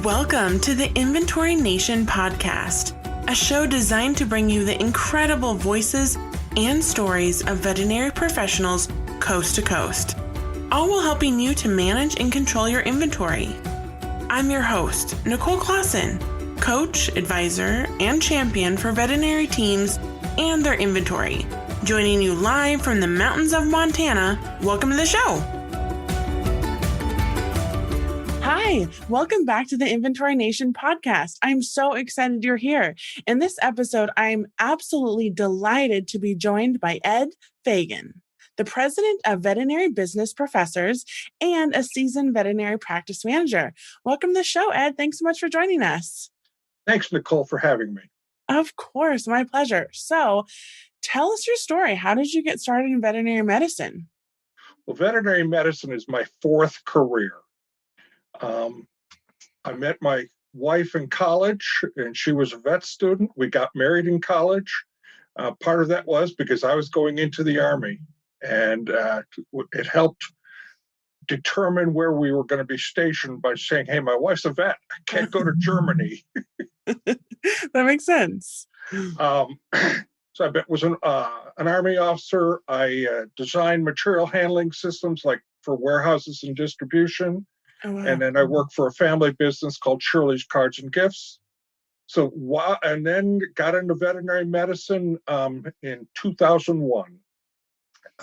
Welcome to the Inventory Nation podcast, a show designed to bring you the incredible voices and stories of veterinary professionals coast to coast, all while helping you to manage and control your inventory. I'm your host, Nicole Clausen, coach, advisor, and champion for veterinary teams and their inventory. Joining you live from the mountains of Montana, welcome to the show. Hi, welcome back to the Inventory Nation podcast. I'm so excited you're here. In this episode, I'm absolutely delighted to be joined by Ed Fegan, the president of Veterinary Business Professors and a seasoned veterinary practice manager. Welcome to the show, Ed. Thanks so much for joining us. Thanks, Nicole, for having me. Of course, my pleasure. So tell us your story. How did you get started in veterinary medicine? Well, veterinary medicine is my fourth career. I met my wife in college, and she was a vet student. We got married in college. Part of that was because I was going into the Army, and it helped determine where we were going to be stationed by saying, hey, my wife's a vet. I can't go to Germany. That makes sense. So I was an Army officer. I designed material handling systems like for warehouses and distribution. Oh, wow. And then I worked for a family business called Shirley's Cards and Gifts. And then got into veterinary medicine in 2001.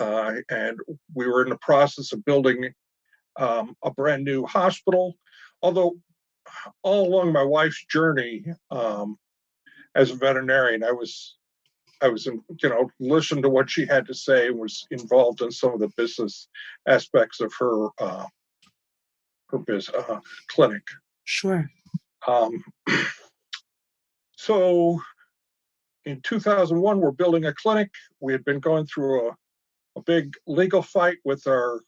And we were in the process of building a brand new hospital. Although all along my wife's journey as a veterinarian, I was listened to what she had to say and was involved in some of the business aspects of her clinic. Sure. So in 2001, we're building a clinic. We had been going through a big legal fight with our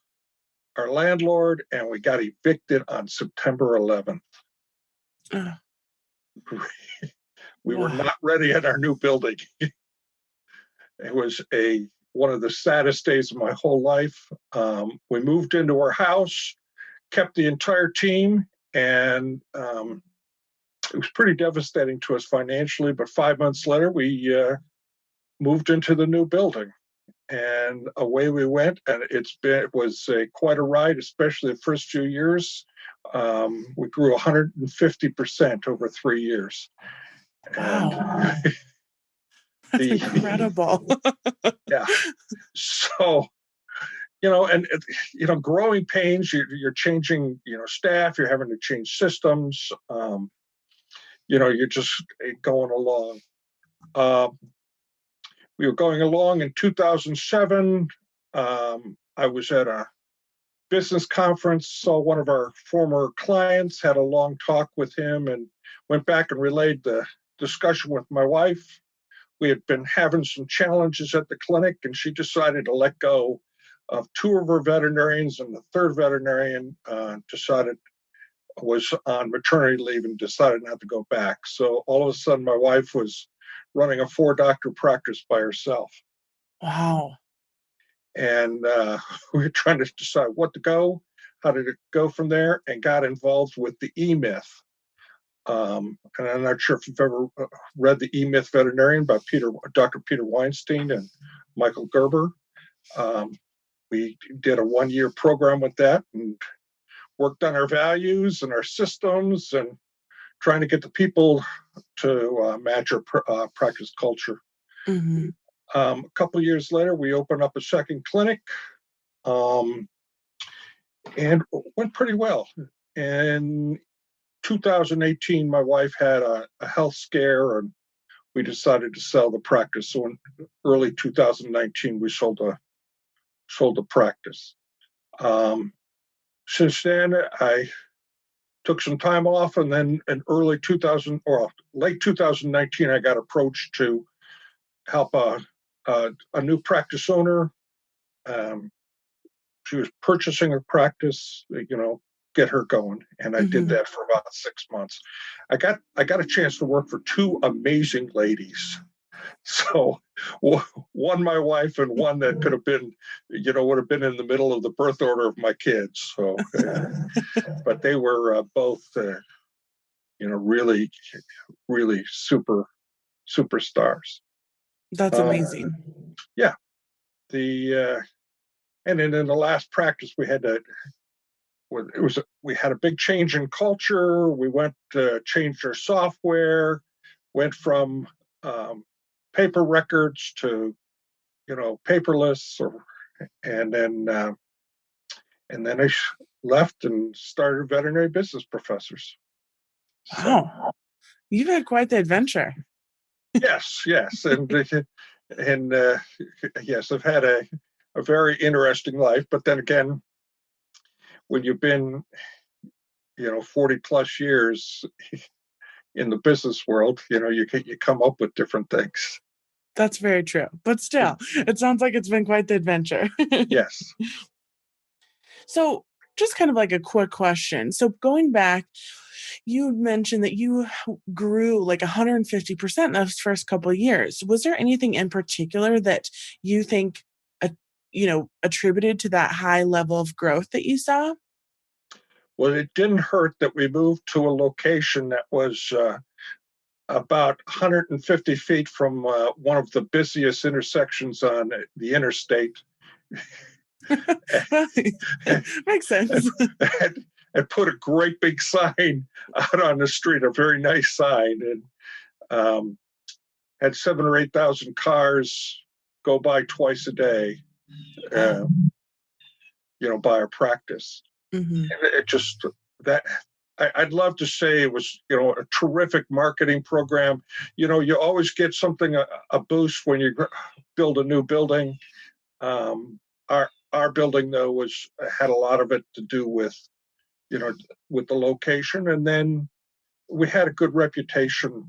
landlord, and we got evicted on September 11th. We were not ready at our new building. It was one of the saddest days of my whole life. We moved into our house, kept the entire team, and it was pretty devastating to us financially. But 5 months later, we moved into the new building, and away we went. And it was quite a ride, especially the first few years. We grew 150% over 3 years. Wow. That's incredible. Yeah. So, growing pains, you're changing, staff, you're having to change systems, you're just going along. We were going along in 2007. I was at a business conference, saw one of our former clients, had a long talk with him, and went back and relayed the discussion with my wife. We had been having some challenges at the clinic, and she decided to let go of two of her veterinarians, and the third veterinarian was on maternity leave and decided not to go back. So all of a sudden, my wife was running a 4-doctor practice by herself. Wow. And we were trying to decide how did it go from there, and got involved with the E-Myth. And I'm not sure if you've ever read the E-Myth Veterinarian by Dr. Peter Weinstein and Michael Gerber. We did a 1-year program with that and worked on our values and our systems and trying to get the people to match our practice culture. Mm-hmm. A couple of years later, we opened up a second clinic, and it went pretty well. In 2018, my wife had a health scare, and we decided to sell the practice. So in early 2019, we sold the practice. Since then, I took some time off, and then in late 2019, I got approached to help a new practice owner. She was purchasing a practice, get her going, and I did that for about 6 months. I got a chance to work for two amazing ladies. So one my wife, and one that could have been, would have been in the middle of the birth order of my kids. So, but they were both really, really superstars. That's amazing. Yeah. And then in the last practice, we had a big change in culture. We changed our software, went from paper records to paperless, and then I left and started Veterinary Business Professors. So, Wow, you've had quite the adventure. yes, and yes, I've had a very interesting life. But then again, when you've been 40 plus years in the business world, you come up with different things. That's very true. But still, it sounds like it's been quite the adventure. Yes. So, just kind of like a quick question. So, going back, you mentioned that you grew like 150% in those first couple of years. Was there anything in particular that you think, uh, attributed to that high level of growth that you saw? Well, it didn't hurt that we moved to a location that was about 150 feet from one of the busiest intersections on the interstate. Makes sense. And put a great big sign out on the street, a very nice sign, and had 7,000 or 8,000 cars go by twice a day, by our practice. Mm-hmm. And it just that I'd love to say it was a terrific marketing program. You always get something a boost when you build a new building. Our building though had a lot of it to do with with the location, and then we had a good reputation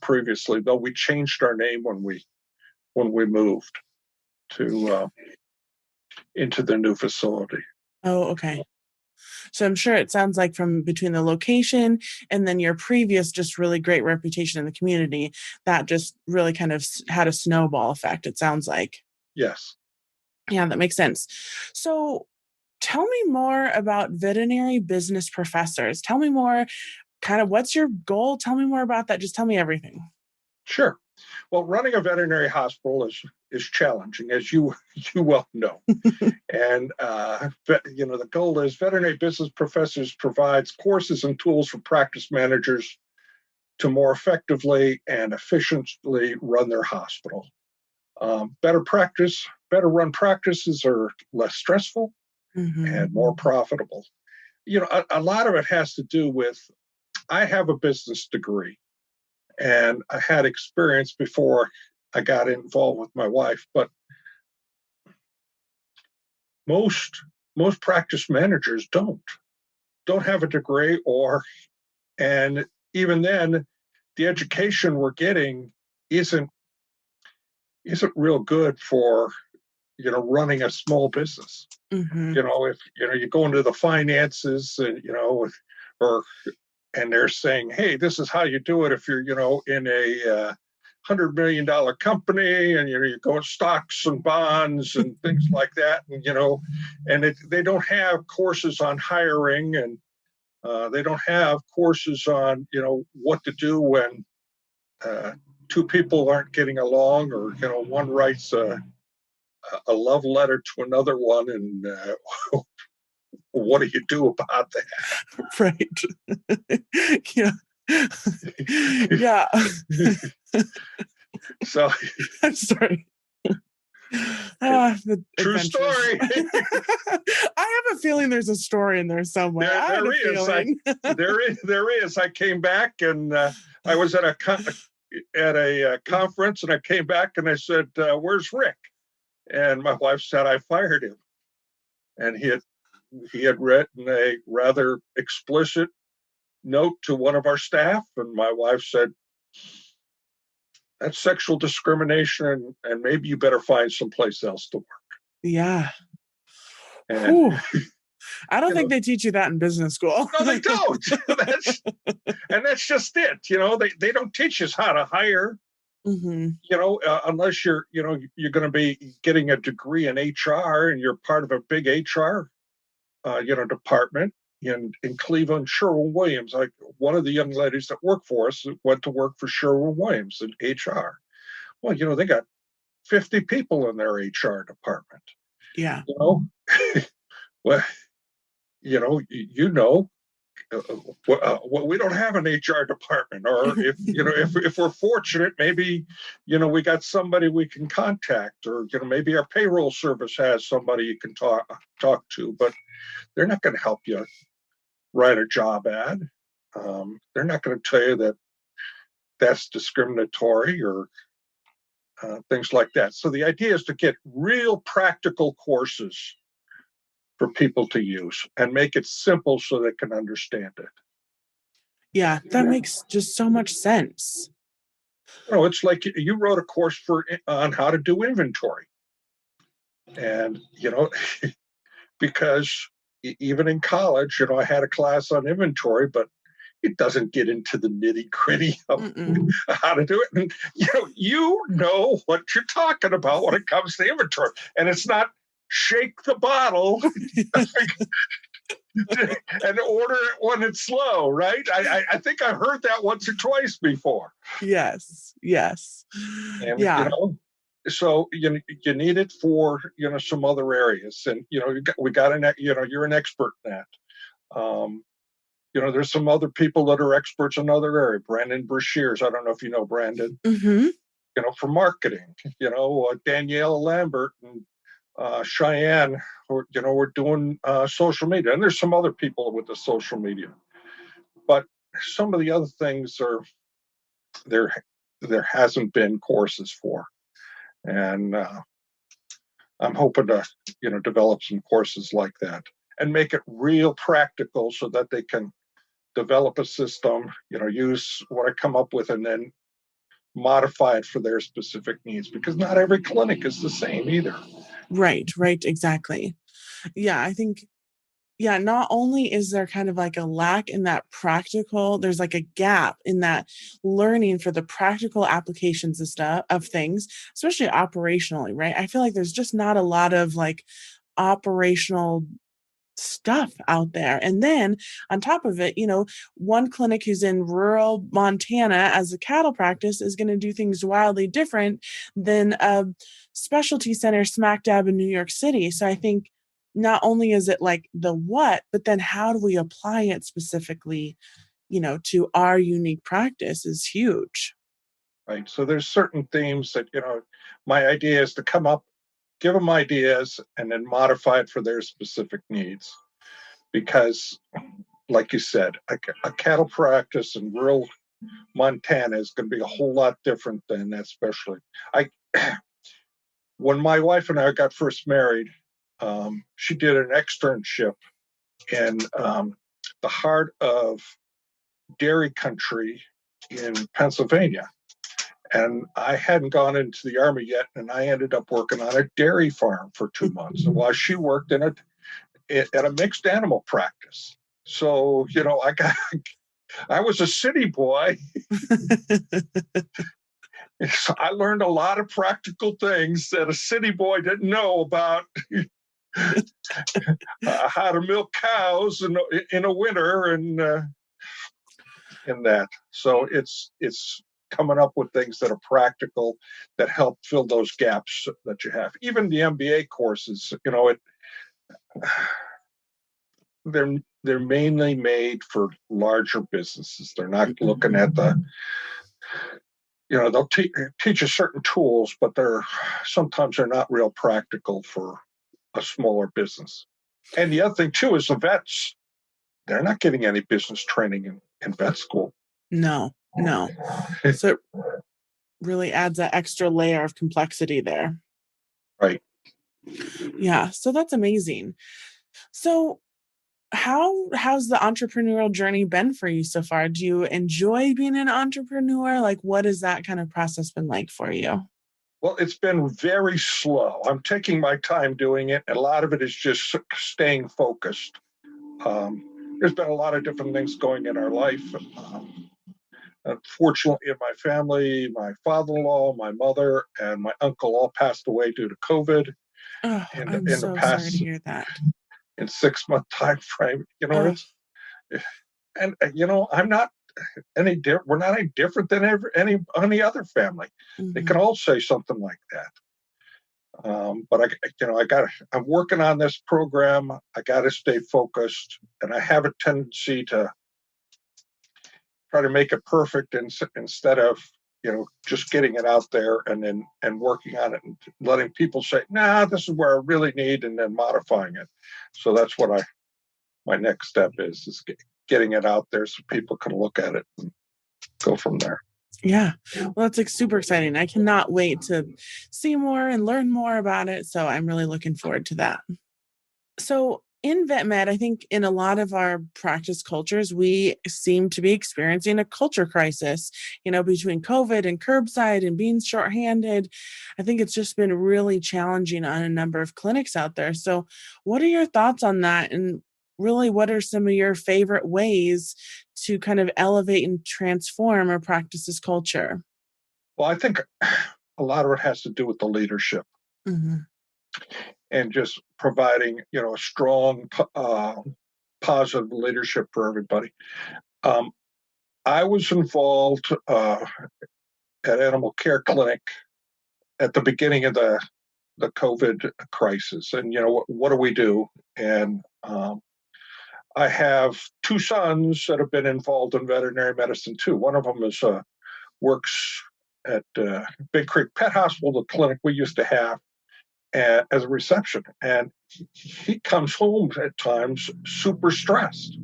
previously, though we changed our name when we moved to into the new facility. Oh, okay. So I'm sure it sounds like from between the location and then your previous just really great reputation in the community, that just really kind of had a snowball effect, it sounds like. Yes. Yeah, that makes sense. So tell me more about Veterinary Business Professors. Tell me more, kind of what's your goal? Tell me more about that. Just tell me everything. Sure. Well, running a veterinary hospital is challenging, as you well know. And the goal is Veterinary Business Professors provides courses and tools for practice managers to more effectively and efficiently run their hospital. Better run practices are less stressful and more profitable. A lot of it has to do with I have a business degree. And I had experience before I got involved with my wife, but most practice managers don't have a degree, and even then, the education we're getting isn't real good for running a small business. Mm-hmm. If you go into the finances and or and they're saying, hey, this is how you do it if you're in a $100 million company, and you go in stocks and bonds and things like that, and they don't have courses on hiring, and they don't have courses on what to do when two people aren't getting along, or one writes a love letter to another one, and what do you do about that? Right. Yeah. Yeah. So I'm sorry. The true adventures. story. I have a feeling there's a story in there somewhere. There is. There is. I came back, and I was at a conference, and I came back and I said, "Where's Rick?" And my wife said, "I fired him." And he had written a rather explicit note to one of our staff, and my wife said, that's sexual discrimination, and maybe you better find someplace else to work. Yeah. And, I don't think they teach you that in business school. No, they don't. That's just it. They don't teach us how to hire. Mm-hmm. Unless you're going to be getting a degree in HR and you're part of a big HR, department. in Cleveland, Sherwin-Williams. Like one of the young ladies that work for us went to work for Sherwin-Williams in HR. Well, they got 50 people in their HR department. Yeah. Well, we don't have an HR department, or if we're fortunate, maybe we got somebody we can contact, or maybe our payroll service has somebody you can talk to, but they're not going to help you write a job ad. They're not going to tell you that that's discriminatory or things like that. So the idea is to get real practical courses for people to use and make it simple so they can understand it. Yeah, that makes just so much sense. It's like you wrote a course on how to do inventory. And, because even in college, I had a class on inventory, but it doesn't get into the nitty gritty of how to do it. And, you know what you're talking about when it comes to inventory. And it's not shake the bottle and order it when it's low, right? I think I've heard that once or twice before. Yes. And, Yeah. So you need it for some other areas, and we got you're an expert in that. There's some other people that are experts in other areas. Brandon Brashears, I don't know if you know Brandon. Mm-hmm. For marketing. Danielle Lambert and Cheyenne. We're doing social media, and there's some other people with the social media. But some of the other things there hasn't been courses for. And I'm hoping to, develop some courses like that and make it real practical so that they can develop a system, use what I come up with and then modify it for their specific needs, because not every clinic is the same either. Right, exactly. Yeah, I think, not only is there kind of like a lack in that practical, there's like a gap in that learning for the practical applications of things, especially operationally, right? I feel like there's just not a lot of like operational stuff out there. And then on top of it, one clinic who's in rural Montana as a cattle practice is going to do things wildly different than a specialty center smack dab in New York City. So I think not only is it like the what, but then how do we apply it specifically, to our unique practice is huge. Right. So there's certain themes that, my idea is to come up, give them ideas, and then modify it for their specific needs. Because, like you said, a cattle practice in rural Montana is going to be a whole lot different than that specialty. When my wife and I got first married, she did an externship in the heart of dairy country in Pennsylvania. And I hadn't gone into the Army yet, and I ended up working on a dairy farm for 2 months. And while she worked at a mixed animal practice. So, I was a city boy. So I learned a lot of practical things that a city boy didn't know about. How to milk cows in a winter and in that. So it's coming up with things that are practical that help fill those gaps that you have. Even the MBA courses, they're mainly made for larger businesses. They're not looking at they'll teach you certain tools, but sometimes they're not real practical for a smaller business. And the other thing too is the vets, they're not getting any business training in vet school. No. So it really adds that extra layer of complexity there. Right. Yeah. So that's amazing. So how's the entrepreneurial journey been for you so far? Do you enjoy being an entrepreneur? Like, what has that kind of process been like for you? Well, it's been very slow. I'm taking my time doing it. And a lot of it is just staying focused. There's been a lot of different things going in our life. Unfortunately, in my family, my father-in-law, my mother, and my uncle all passed away due to COVID. Oh, I'm so sorry to hear that. in 6 month time frame. Oh, It's and I'm not any different. We're not any different than any other family. They can mhm. all say something like that. But I'm working on this program. I got to stay focused, and I have a tendency to try to make it perfect instead of just getting it out there and working on it and letting people say, nah, this is where I really need, and then modifying it. So that's what my next step is getting it out there so people can look at it and go from there. Yeah. Well, that's like super exciting. I cannot wait to see more and learn more about it. So I'm really looking forward to that. So in vet med, I think in a lot of our practice cultures, we seem to be experiencing a culture crisis, between COVID and curbside and being shorthanded. I think it's just been really challenging on a number of clinics out there. So what are your thoughts on that? And really, what are some of your favorite ways to kind of elevate and transform our practice's culture? Well, I think a lot of it has to do with the leadership Hmm. and just providing, a strong, positive leadership for everybody. Um, I was involved at Animal Care Clinic at the beginning of the COVID crisis, and what do we do? And I have two sons that have been involved in veterinary medicine too. One of them works at Big Creek Pet Hospital, the clinic we used to have, as a reception, and he comes home at times super stressed.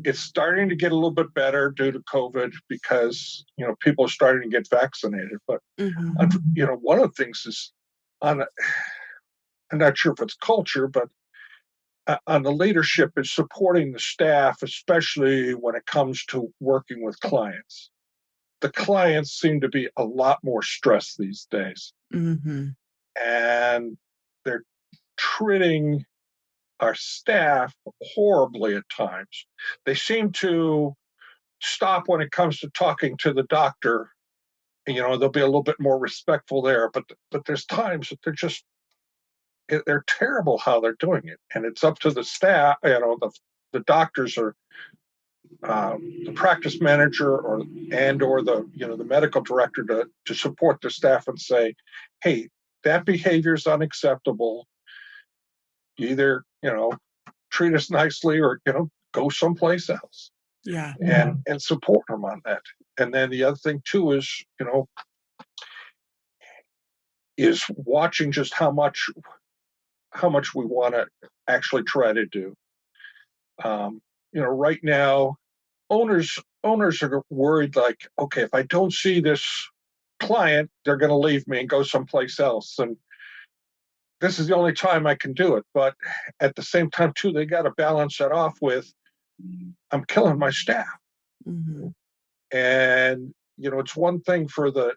It's starting to get a little bit better due to COVID because people are starting to get vaccinated. But Hmm. one of the things is on. I'm not sure if it's culture, but on the leadership is supporting the staff, especially when it comes to working with clients. The clients seem to be a lot more stressed these days, Hmm. and they're treating our staff horribly at times. They seem to stop when it comes to talking to the doctor. They'll be a little bit more respectful there, but there's times that they're terrible how they're doing it, and it's up to the staff. The doctors or the practice manager or the medical director to support the staff and say, hey, that behavior is unacceptable. Either treat us nicely or go someplace else, Yeah. and support them on that. And then the other thing too is watching just how much we want to actually try to do. Right now, owners are worried, like, okay, if I don't see this client, they're going to leave me and go someplace else, and this is the only time I can do it. But at the same time too, they got to balance that off with, I'm killing my staff. Hmm. And it's one thing for the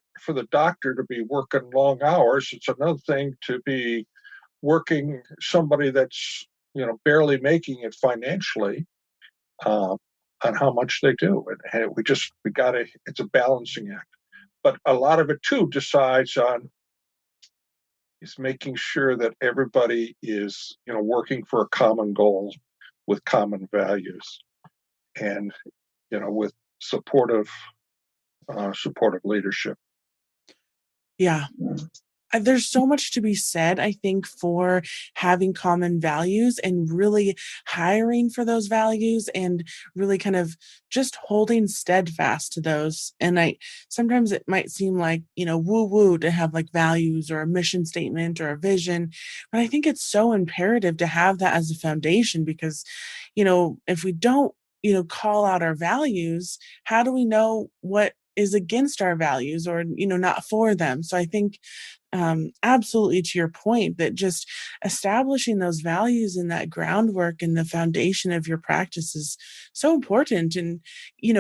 doctor to be working long hours. It's another thing to be working somebody that's barely making it financially, um, on how much they do. And we got to. It's a balancing act. But a lot of it too decides on is making sure that everybody is working for a common goal with common values, and with supportive leadership. Yeah. There's so much to be said, I think, for having common values and really hiring for those values and really kind of just holding steadfast to those. And sometimes it might seem like, woo woo to have like values or a mission statement or a vision. But I think it's so imperative to have that as a foundation because, if we don't, call out our values, how do we know what is against our values or, not for them? So I think absolutely to your point that just establishing those values and that groundwork and the foundation of your practice is so important and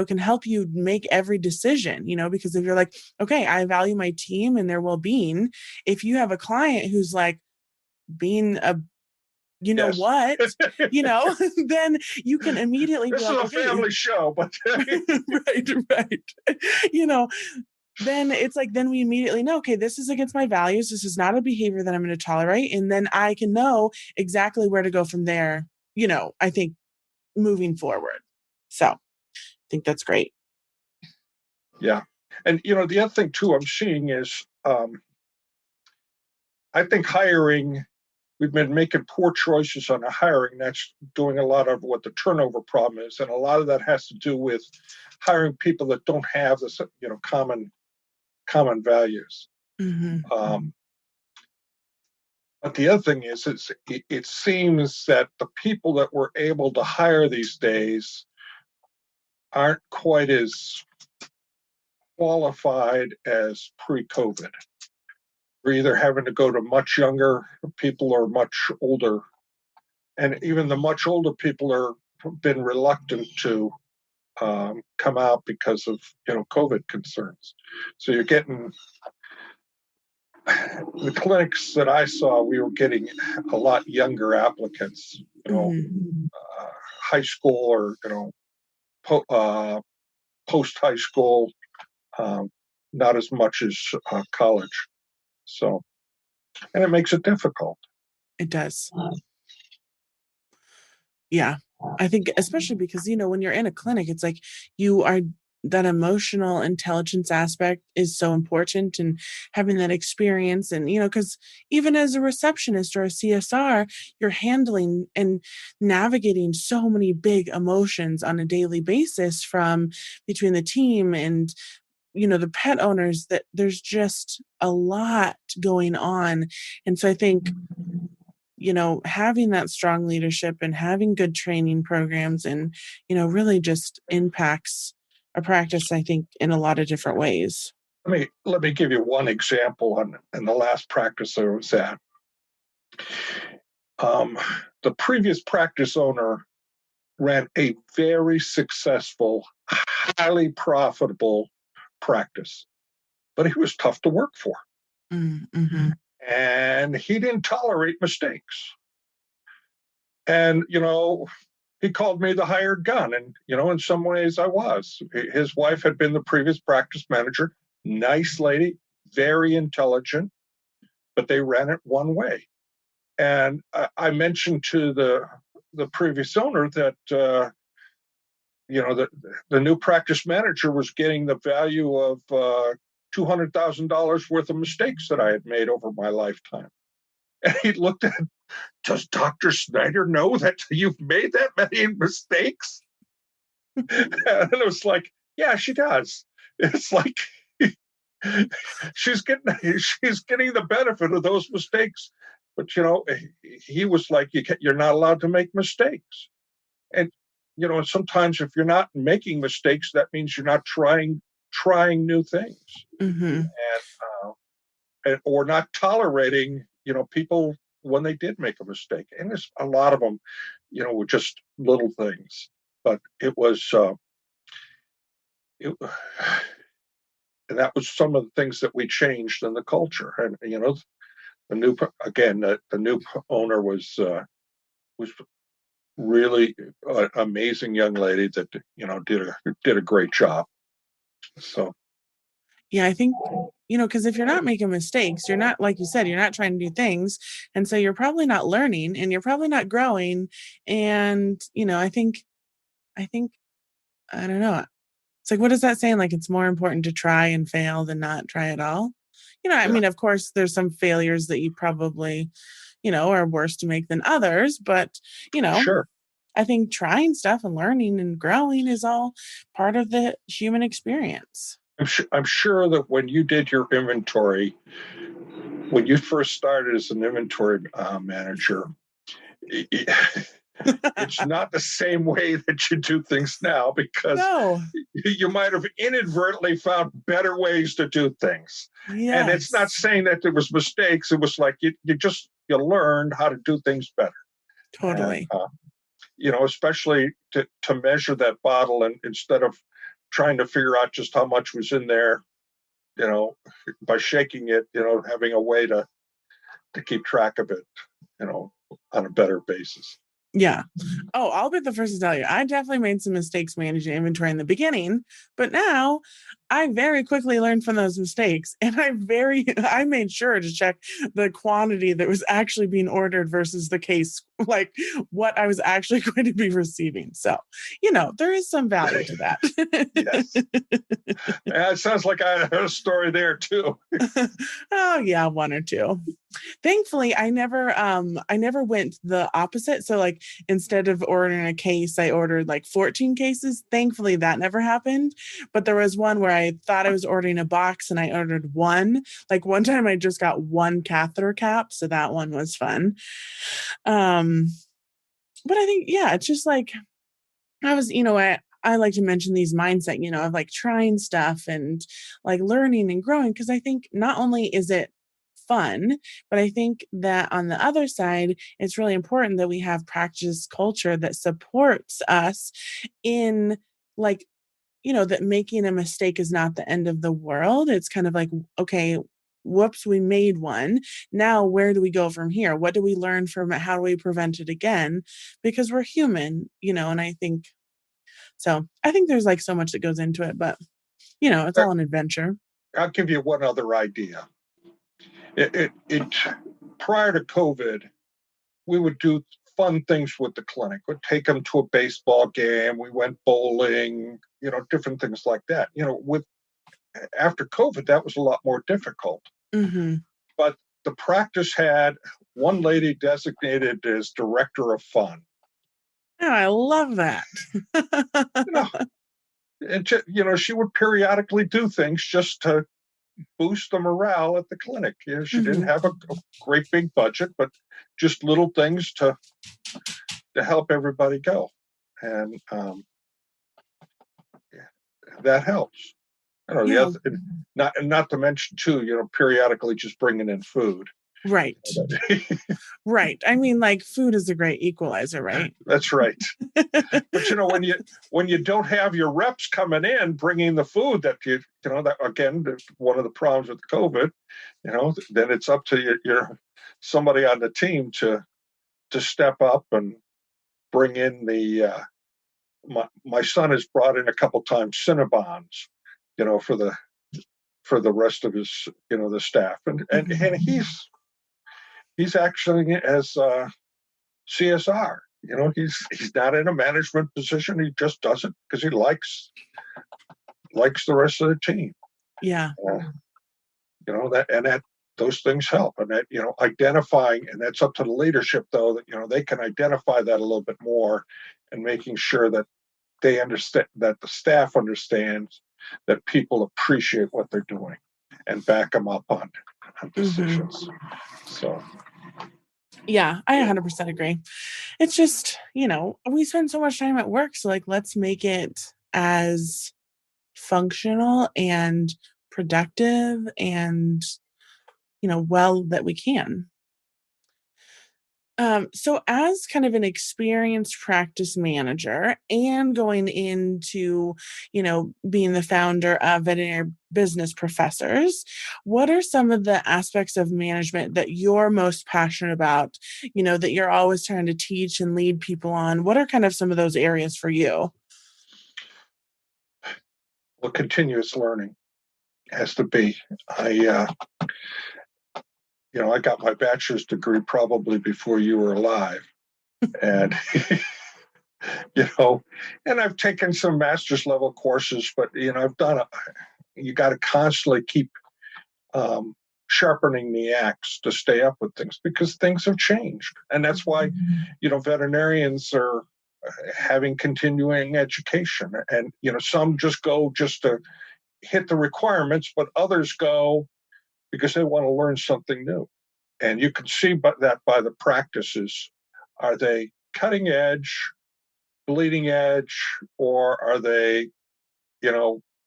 can help you make every decision, because if you're like, okay, I value my team and their well-being, if you have a client who's like being a Yes. what, you know, then you can immediately be This is like, a okay, family show, but right, right. You know, then it's like, then we immediately know, okay, this is against my values. This is not a behavior that I'm going to tolerate. And then I can know exactly where to go from there, I think moving forward. So I think that's great. Yeah. And, the other thing too I'm seeing is I think we've been making poor choices on the hiring. That's doing a lot of what the turnover problem is. And a lot of that has to do with hiring people that don't have this, common values. Mm-hmm. But the other thing is, it seems that the people that we're able to hire these days aren't quite as qualified as pre-COVID. We're either having to go to much younger people or much older, and even the much older people are been reluctant to come out because of COVID concerns. So you're getting the clinics that I saw, we were getting a lot younger applicants, Mm-hmm. high school or post high school, not as much as college. So, and it makes it difficult. It does. Yeah. I think especially because, when you're in a clinic, it's like that emotional intelligence aspect is so important, and having that experience. And, because even as a receptionist or a CSR, you're handling and navigating so many big emotions on a daily basis from between the team and, the pet owners, that there's just a lot going on. And so I think, having that strong leadership and having good training programs and, really just impacts a practice, I think, in a lot of different ways. Let me give you one example in the last practice I was at. The previous practice owner ran a very successful, highly profitable practice, but he was tough to work for. Mm-hmm. And he didn't tolerate mistakes. And, he called me the hired gun. And, in some ways I was. His wife had been the previous practice manager, nice lady, very intelligent, but they ran it one way. And I mentioned to the previous owner that, the new practice manager was getting the value of $200,000 worth of mistakes that I had made over my lifetime. And he looked at, does Dr. Snyder know that you've made that many mistakes? And it was like, yeah, she does. It's like she's getting the benefit of those mistakes. But he was like, you're not allowed to make mistakes. And sometimes if you're not making mistakes, that means you're not trying new things. Mm-hmm. Or not tolerating people when they did make a mistake. And there's a lot of them were just little things, but it was and that was some of the things that we changed in the culture. And the new owner was really an amazing young lady that did a great job. So yeah, I think, because if you're not making mistakes, you're not, like you said, you're not trying to do things, and so you're probably not learning, and you're probably not growing. And I think I don't know. It's like, what is that saying? Like, it's more important to try and fail than not try at all. I yeah, mean, of course, there's some failures that you probably, are worse to make than others. But, sure. I think trying stuff and learning and growing is all part of the human experience. I'm sure that when you did your inventory, when you first started as an inventory manager, it's not the same way that you do things now, because No. you might have inadvertently found better ways to do things. And it's not Yes. saying that there was mistakes. It was like you learned how to do things better. And, Totally. especially to measure that bottle, and instead of trying to figure out just how much was in there, by shaking it, having a way to keep track of it, on a better basis. Yeah. Oh, I'll be the first to tell you, I definitely made some mistakes managing inventory in the beginning, but now I very quickly learned from those mistakes, and I made sure to check the quantity that was actually being ordered versus the case, like what I was actually going to be receiving. So, there is some value to Yes. that. Yeah, it sounds like I had a story there too. Oh yeah, one or two. Thankfully, I never went the opposite. So like instead of ordering a case, I ordered like 14 cases. Thankfully, that never happened. But there was one where I thought I was ordering a box and I ordered one. Like one time I just got one catheter cap, so that one was fun. Um, but I think, yeah, it's just like I like to mention these mindset, of like trying stuff and like learning and growing. Cause I think not only is it fun, but I think that on the other side, it's really important that we have practice culture that supports us in like, that making a mistake is not the end of the world. It's kind of like, okay, whoops, we made one. Now, where do we go from here? What do we learn from it? How do we prevent it again? Because we're human, and I think there's like so much that goes into it, but it's all an adventure. I'll give you one other idea. It prior to COVID, we would do fun things with the clinic. We'd take them to a baseball game. We went bowling, different things like that. With after COVID, that was a lot more difficult. Hmm. But the practice had one lady designated as director of fun. Oh, I love that. You know, and she would periodically do things just to boost the morale at the clinic. She didn't Hmm. have a great big budget, but just little things to help everybody go, and that helps. The Yeah, other, not to mention too, periodically just bringing in food. right. Right. I mean, like food is a great equalizer, right? That's right. But when you don't have your reps coming in bringing the food that that again, one of the problems with COVID, then it's up to your somebody on the team to step up and bring in the. My son has brought in a couple times Cinnabons, for the rest of his the staff, and he's actually as CSR. He's not in a management position. He just does it because he likes the rest of the team. Yeah. That those things help, and that identifying, and that's up to the leadership though, that they can identify that a little bit more, and making sure that they understand, that the staff understands that people appreciate what they're doing and back them up on decisions. So Yeah, I 100% agree. It's just, we spend so much time at work. So, like, let's make it as functional and productive and, well that we can. So as kind of an experienced practice manager and going into, being the founder of Veterinary Business Professors, what are some of the aspects of management that you're most passionate about, that you're always trying to teach and lead people on? What are kind of some of those areas for you? well, continuous learning has to be. I got my bachelor's degree probably before you were alive, and and I've taken some master's level courses, but I've done it. You got to constantly keep sharpening the axe to stay up with things, because things have changed, and that's why veterinarians are having continuing education, and some just go just to hit the requirements, but others go because they want to learn something new. And you can see that by the practices. Are they cutting edge, bleeding edge, or are they,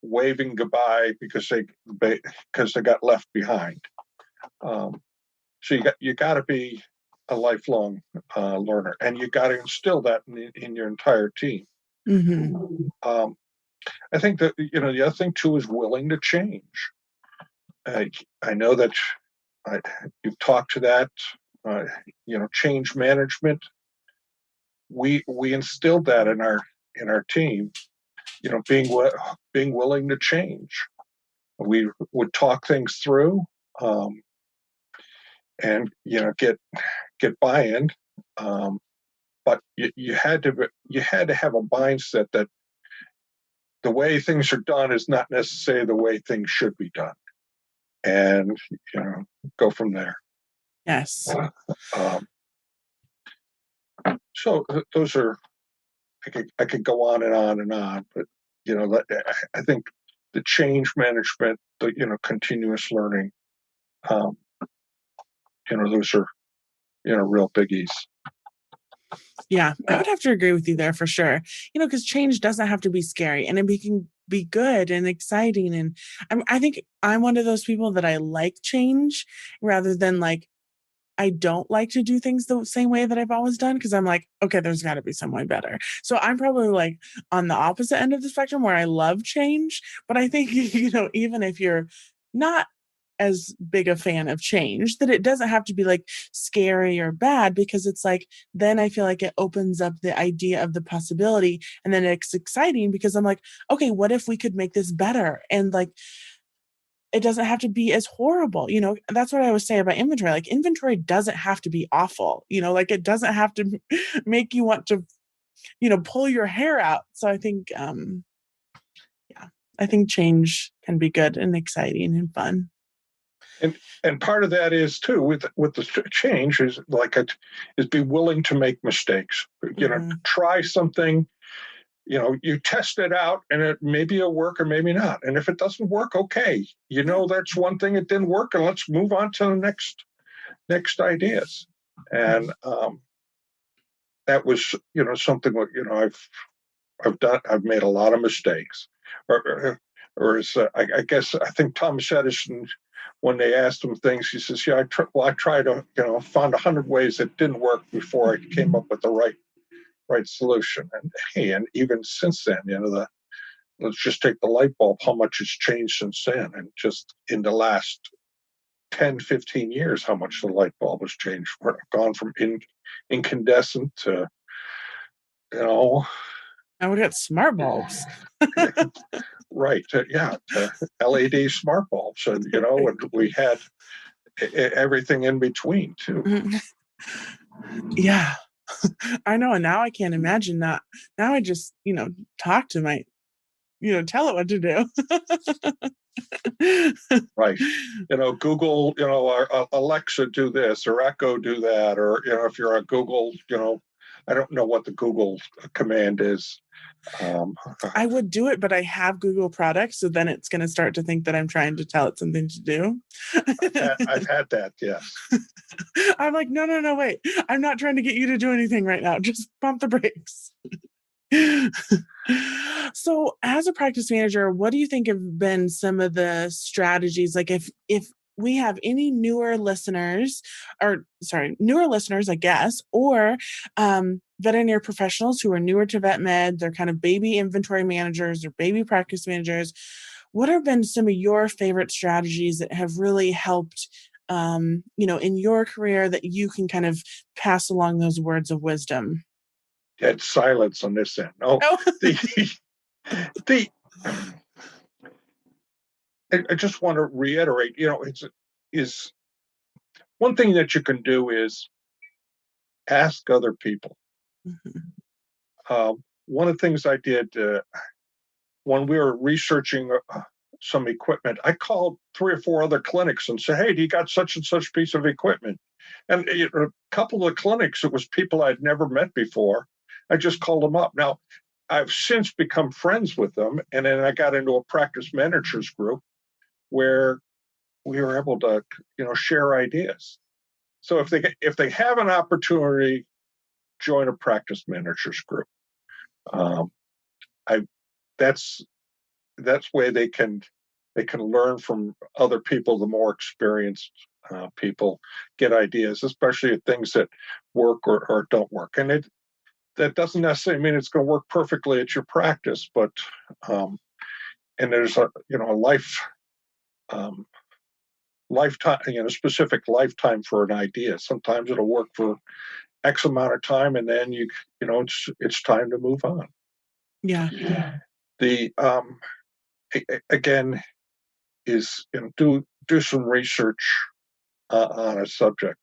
waving goodbye because they got left behind? So you got to be a lifelong learner, and you got to instill that in your entire team. Mm-hmm. I think that the other thing too is willing to change. I know that you've talked to that. Change management. We instilled that in our team. Being willing to change. We would talk things through, and get buy-in. But you had to have a mindset that the way things are done is not necessarily the way things should be done, and go from there. Yes. So those are, I could go on and on and on, but I think the change management, the continuous learning, those are real biggies. Yeah, I would have to agree with you there for sure. Because change doesn't have to be scary, and it can be good and exciting. And I think I'm one of those people that I like change rather than like I don't like to do things the same way that I've always done because I'm like, okay, there's got to be some way better. So I'm probably like on the opposite end of the spectrum where I love change, but I think even if you're not as big a fan of change, that it doesn't have to be like scary or bad, because it's like then I feel like it opens up the idea of the possibility, and then it's exciting because I'm like, okay, what if we could make this better? And like it doesn't have to be as horrible. That's what I always say about inventory. Like inventory doesn't have to be awful, like it doesn't have to make you want to, pull your hair out. So I think, yeah, I think change can be good and exciting and fun. And part of that is too with the change is is be willing to make mistakes. Try something. You test it out, and maybe it'll work or maybe not. And if it doesn't work, okay, that's one thing it didn't work, and let's move on to the next ideas. And that was something that I've done. I've made a lot of mistakes, or as I guess I think Thomas Edison, when they asked him things, he says, "Yeah, I tried to found 100 ways that didn't work before I came up with the right solution." And even since then, let's just take the light bulb, how much has changed since then, and just in the last 10, 15 years, how much the light bulb has changed. We're gone from incandescent to Now we got smart bulbs. right, to LED smart bulbs, and and we had everything in between too. Yeah. I know. And now I can't imagine that. Now I just, talk to my, tell it what to do. Right. Google, or Alexa do this, or Echo do that, or if you're on Google, I don't know what the Google command is. I would do it, but I have Google products, so then it's going to start to think that I'm trying to tell it something to do. I've had that, yes. I'm like, no, wait. I'm not trying to get you to do anything right now. Just pump the brakes. So, as a practice manager, what do you think have been some of the strategies? Like, if we have any newer listeners, I guess, or veterinary professionals who are newer to vet med, they're kind of baby inventory managers or baby practice managers. What have been some of your favorite strategies that have really helped, in your career that you can kind of pass along those words of wisdom? Dead silence on this end. No, the I just want to reiterate. Is one thing that you can do is ask other people. Mm-hmm. One of the things I did when we were researching some equipment, I called 3 or 4 other clinics and said, "Hey, do you got such and such piece of equipment?" And a couple of clinics, it was people I'd never met before. I just called them up. Now, I've since become friends with them, and then I got into a practice managers group where we were able to, share ideas. So if they have an opportunity, join a practice managers group. I that's where they can learn from other people, the more experienced people, get ideas, especially at things that work or don't work. And that doesn't necessarily mean it's going to work perfectly at your practice, but and there's a lifetime, specific lifetime for an idea. Sometimes it'll work for X amount of time, and then it's time to move on. Yeah. The again, is do some research on a subject.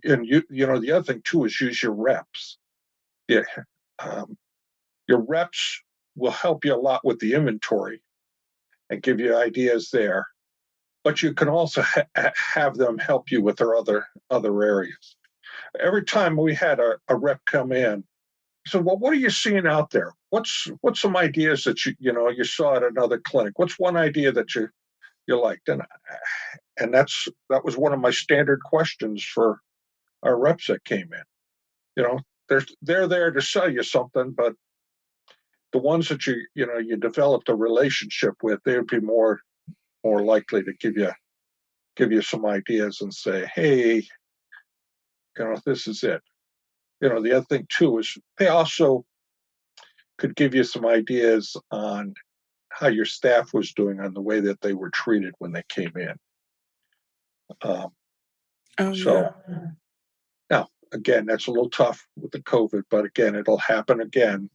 And the other thing too is use your reps. Yeah, your reps will help you a lot with the inventory and give you ideas there. But you can also have them help you with their other areas. Every time we had a rep come in, he said, "Well, what are you seeing out there? What's some ideas that you saw at another clinic? What's one idea that you liked?" And that was one of my standard questions for our reps that came in. They're there to sell you something, but the ones that you developed a relationship with, they would be more likely to give you some ideas and say, "Hey, this is it." The other thing too is they also could give you some ideas on how your staff was doing on the way that they were treated when they came in. So now, again, that's a little tough with the COVID, but again, it'll happen again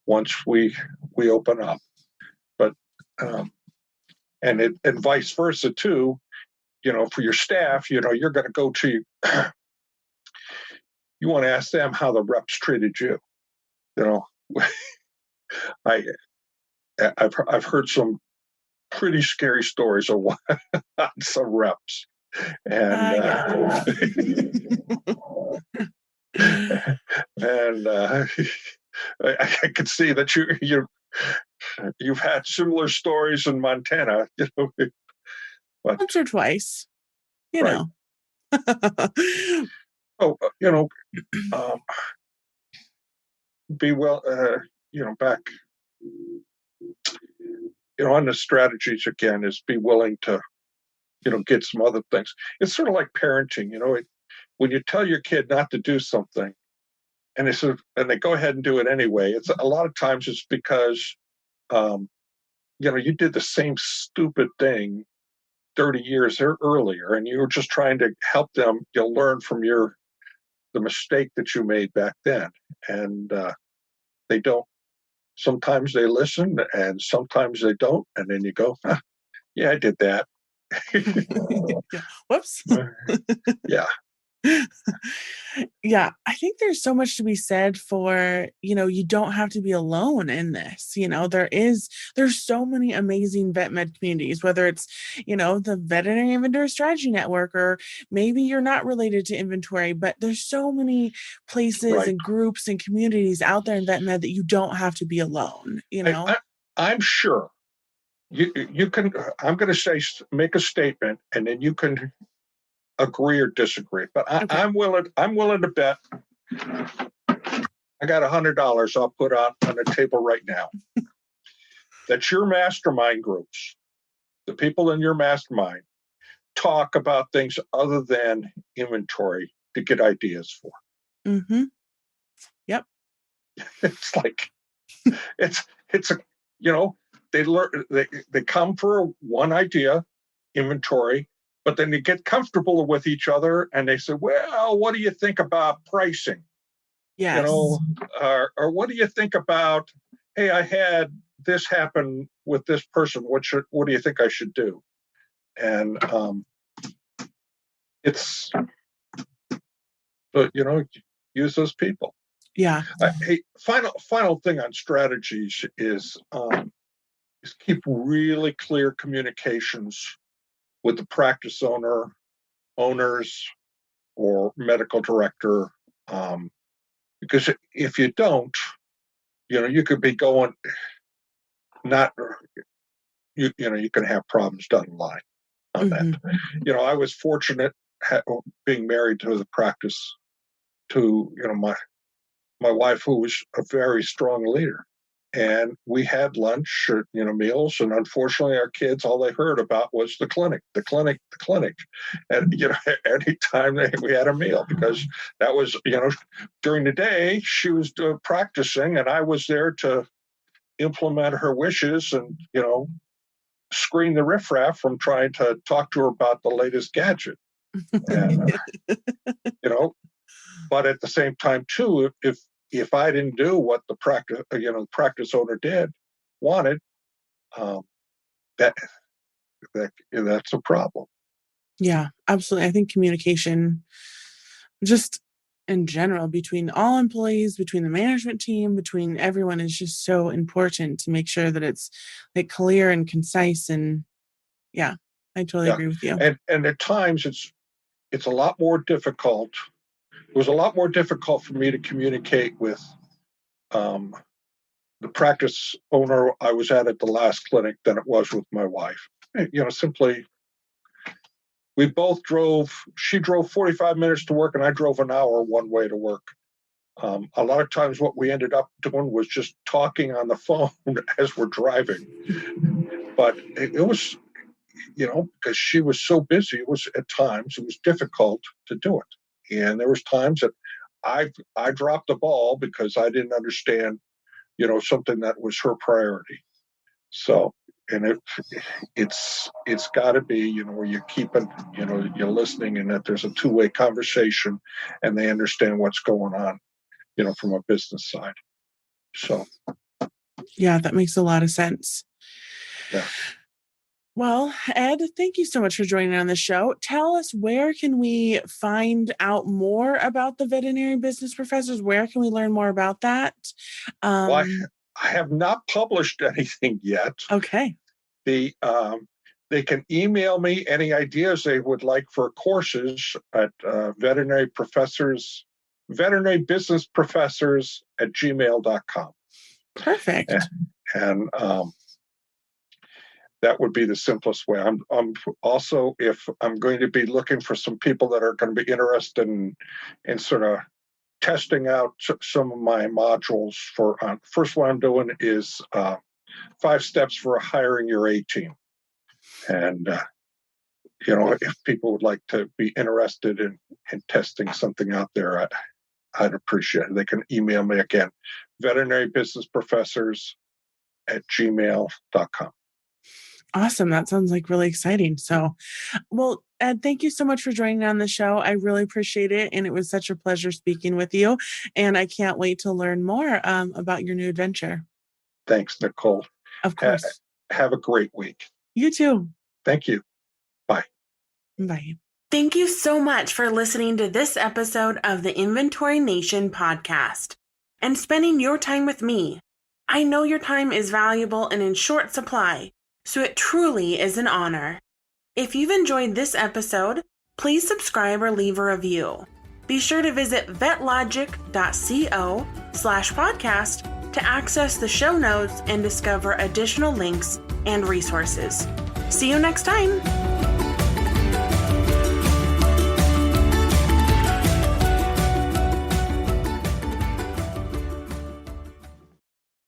once we open up. But and vice versa too. For your staff, you're going to go to. You want to ask them how the reps treated you. I've heard some pretty scary stories on some reps, and and I could see that you've had similar stories in Montana, but, once or twice, right. Oh, be well, back, on the strategies again is be willing to, get some other things. It's sort of like parenting, when you tell your kid not to do something and they go ahead and do it anyway, it's a lot of times it's because, you did the same stupid thing 30 years earlier, and you were just trying to help them, learn from the mistake that you made back then. And they don't. Sometimes they listen, and sometimes they don't. And then you go, "Yeah, I did that." Yeah. Whoops. Yeah. Yeah, I think there's so much to be said for, you don't have to be alone in this. There's so many amazing vet med communities, whether it's, the Veterinary Inventory Strategy Network, or maybe you're not related to inventory, but there's so many places Right. and groups and communities out there in vet med that you don't have to be alone, I'm sure you can. I'm going to say, make a statement, and then you can agree or disagree. But Okay. I'm willing to bet. I got $100 I'll put on the table right now that your mastermind groups, the people in your mastermind, talk about things other than inventory to get ideas for. Mm-hmm. Yep. It's like it's a they learn they come for one idea, inventory, but then they get comfortable with each other and they say, "Well, what do you think about pricing?" Yes. Or what do you think about, "Hey, I had this happen with this person. What do you think I should do?" And it's, but use those people. Yeah. Hey, final thing on strategies is keep really clear communications with the practice owners, or medical director, because if you don't, you could be going not you can have problems down the line on that. I was fortunate being married to the practice to my wife, who was a very strong leader. And we had lunch, or, meals. And unfortunately, our kids, all they heard about was the clinic. And, anytime we had a meal, because that was, during the day, she was practicing, and I was there to implement her wishes and, screen the riffraff from trying to talk to her about the latest gadget. And, but at the same time, too, if I didn't do what the practice owner wanted, that that's a problem. Yeah, absolutely. I think communication, just in general, between all employees, between the management team, between everyone, is just so important to make sure that it's like clear and concise. And yeah, I totally Yeah. agree with you. And at times it's a lot more difficult. It was a lot more difficult for me to communicate with the practice owner I was at the last clinic than it was with my wife. Simply, we both drove. She drove 45 minutes to work, and I drove an hour one way to work. A lot of times, what we ended up doing was just talking on the phone as we're driving. But it was, because she was so busy, at times it was difficult to do it. And there was times that I dropped the ball because I didn't understand, something that was her priority. So, and it's got to be, where you're keeping, you're listening, and that there's a two-way conversation, and they understand what's going on, from a business side. So, yeah, that makes a lot of sense. Yeah. Well, Ed, thank you so much for joining on the show. Tell us, where can we find out more about the Veterinary Business Professors? Where can we learn more about that? Well, I have not published anything yet. Okay. They can email me any ideas they would like for courses at Veterinary Business Professors at gmail.com. Perfect. And that would be the simplest way. I'm also, if I'm going to be looking for some people that are going to be interested in sort of testing out some of my modules for, first one I'm doing is 5 steps for hiring your A team. And, if people would like to be interested in testing something out there, I'd appreciate it. They can email me again, Veterinary Business Professors at gmail.com. Awesome. That sounds like really exciting. So, well, Ed, thank you so much for joining on the show. I really appreciate it. And it was such a pleasure speaking with you. And I can't wait to learn more about your new adventure. Thanks, Nicole. Of course. Have a great week. You too. Thank you. Bye. Bye. Thank you so much for listening to this episode of the Inventory Nation podcast and spending your time with me. I know your time is valuable and in short supply, so it truly is an honor. If you've enjoyed this episode, please subscribe or leave a review. Be sure to visit vetlogic.co/podcast to access the show notes and discover additional links and resources. See you next time.